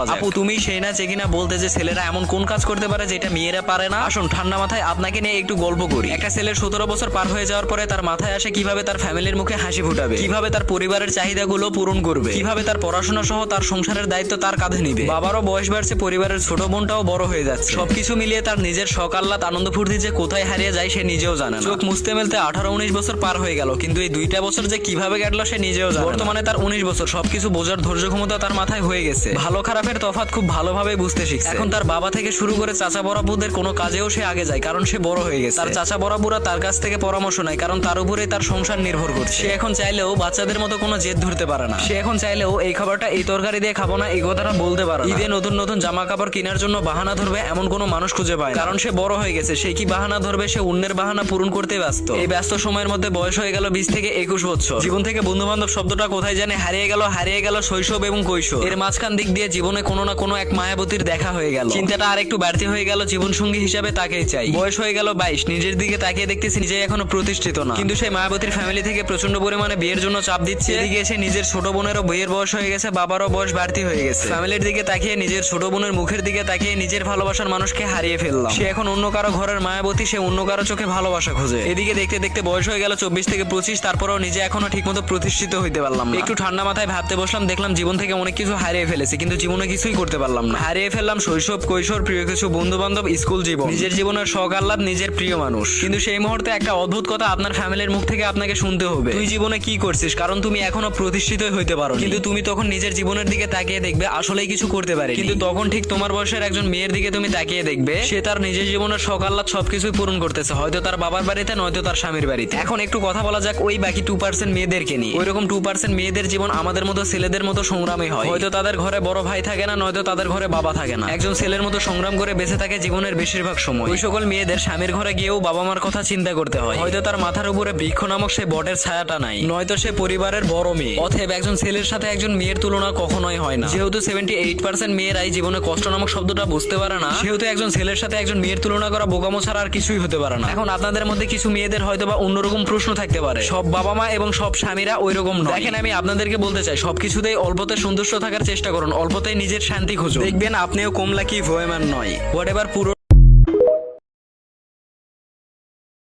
বলা যায়। আপু তুমি সেই না যে কিনা বলতে যে ছেলেরা এমন কোন কাজ করতে পারে যেটা মেয়েরা পারে না। আসুন ঠান্ডা মাথায় আপনাকে নিয়ে একটু গল্প করি। একটা ছেলের 17 বছর পার হয়ে যাওয়ার পরে তার মাথায় আসে কিভাবে তার ফ্যামিলির মুখে হাসি ফুটাবে, কিভাবে তার পরিবারের চাহিদাগুলো পূরণ করবে, কিভাবে তার পড়াশোনা সহ তার সংসারের দায়িত্ব তার কাঁধে নিবে। বাবারও বয়স বাড়ছে, পরিবারের ছোট বোনটাও বড় হয়ে যাচ্ছে। সবকিছু মিলিয়ে তার নিজের শখ আহ্লাদ আনন্দ ফুর্তি যে কোথায় হারিয়ে যায় সে নিজেও জানে না। চোখ মুছতে মেলতে 18-19 বছর পার হয়ে গেল, কিন্তু এই 2টা বছর যে কিভাবে কাটলো সে নিজেও জানে। বর্তমানে তার 19 বছর, সবকিছু বোঝার ধৈর্য ক্ষমতা তার মাথায় হয়ে গেছে। ভালো খারাপের তফাৎ খুব ভালোভাবে বুঝতে শিখছে। এখন তার বাবা থেকে শুরু করে চাচা বড়াবুদের কোনো কাজেও সে আগে যায়, কারণ সে বড় হয়ে গেছে। তার চাচা বড়াবুরা তার কাছ থেকে পরামর্শ নেয়, কারণ তার উপরে তার সংসার নির্ভর করছে। সে এখন চাইলেও বাচ্চাদের মতো কোনো জেদ ধরতে পারে না। সে এখন চাইলেও এই খাবারটা এই তরকারি দিয়ে খাবো না এই কথাটা বলতে পারে না। ঈদে নতুন নতুন জামা কাপড় কেনার জন্য বাহানা ধরবে এমন কোনো মানুষ খুঁজে পায় না, কারণ সে বড় হয়ে গেছে। সে কি বাহানা ধরবে, সে অন্যের বাহানা পূরণ করতে ব্যস্ত। এই ব্যস্ত সময়ের মধ্যে বয়স হয়ে গেল 20 থেকে 21 বছর। জীবন থেকে বন্ধু বান্ধব শব্দটা কোথায় জানে হারিয়ে গেল শৈশব এবং কৈশোর। এর মাঝখান দিক দিয়ে জীবনে কোনো না কোনো এক মায়াবতীর দেখা হয়ে গেল। চিন্তাটা আর একটু বাড়তি হয়ে গেল, জীবন সঙ্গী হিসাবে তাকেই চাই। বয়স হয়ে গেল 22, নিজের দিকে তাকিয়ে দেখতেছি নিজে এখনো প্রতিষ্ঠিত না, কিন্তু সেই মায়াবতীর ফ্যামিলি থেকে প্রচন্ড পরিমাণে বিয়ের জন্য চাপ দিচ্ছে। এদিকে এসে নিজের ছোট বোনেরও বিয়ের বয়স হয়ে গেছে, বাবারও বয়স বাড়তি হয়ে গেছে। ফ্যামিলির দিকে তাকিয়ে, নিজের ছোট বোনের মুখের দিকে তাকিয়ে নিজের ভালোবাসার মানুষকে হারিয়ে ফেললাম। সে এখন অন্য কারো ঘরের মায়াবতী, সে অন্য কারো চোখে ভালোবাসা খোঁজে। এদিকে দেখতে দেখতে বয়স হয়ে গেল 24 থেকে 25, তারপরেও নিজে এখনো ঠিকমতো প্রতিষ্ঠিত হইতে পারলাম না। একটু ঠান্ডা মাথায় ভাবতে বসলাম, দেখলাম জীবন থেকে অনেক কিছু হারিয়ে ফেলেছি, কিন্তু জীবনে কিছুই করতে পারলাম না। হারিয়ে ফেললাম শৈশব, কৈশোর, প্রিয় কিছু বন্ধু বান্ধব, স্কুল জীবন, নিজের জীবনের শখ আহ্লাদ, নিজের প্রিয় মানুষ। কিন্তু সেই মুহূর্তে একটা অদ্ভুত কথা আপনার ফ্যামিলির মুখ থেকে আপনাকে শুনতে হবে, তুই জীবনে কি করছিস, কারণ তুমি এখনো প্রতিষ্ঠিতই হইতে পারো। কিন্তু তুমি তখন নিজের জীবনের দিকে তাকিয়ে দেখবে আসলেই কিছু করতে পারে। কিন্তু তখন ঠিক তোমার বয়সের একজন মেয়ের দিকে তুমি তাকিয়ে দেখবে সে তার নিজের জীবনের শখ আহ্লাদ সবকিছুই পূরণ করতেছে, হয়তো তার বাবার বাড়িতে, নয়তো তার স্বামীর বাড়িতে। এখন একটু কথা বলা যাক ওই বাকি 2% মেয়েদেরকে নিয়ে। ওইরকম 2% মেয়েদের জীবন আমাদের মতো ছেলেদের মতো সংগ্রামী হয়। হয়তো তাদের ঘরে বড় ভাই থাকে না, নয়তো তাদের ঘরে বাবা থাকে না। একজন ছেলের মতো সংগ্রাম করে বেঁচে থাকে জীবনের বেশিরভাগ সময়। ওই সকল মেয়েদের স্বামীর ঘরে গিয়েও বাবা মার কথা চিন্তা করতে হয়। হয়তো তার মাথার উপরে বৃক্ষ নামক সে বটের ছায়াটা নাই, নয়তো সে পরিবারের বড় মেয়ে। অতএব একজন ছেলের সাথে একজন মেয়ের তুলনা কখনোই হয় না। যেহেতু 78% মেয়েরাই জীবনে কষ্ট নামক শব্দটা বুঝতে পারে না, সেহেতু একজন ছেলের সাথে একজন মেয়ের তুলনা করা বোকামো ছাড়া আর কিছুই হতে পারে না। এখন আপনাদের মধ্যে কিছু মেয়েদের হয়তো বা অন্যরকম প্রশ্ন থাকতে পারে, সব বাবা মা এবং সব স্বামীরা ওইরকম নয়। দেখেন আমি আপনাদেরকে বলতে চাই, সবকিছুতেই অল্পতে সন্তুষ্ট থাকার চেষ্টা করুন, অল্পতেই নিজের শান্তি খুঁজুন, দেখবেন আপনিও কমলা কি ভয়মান নয়। হোয়াট এভার পুরো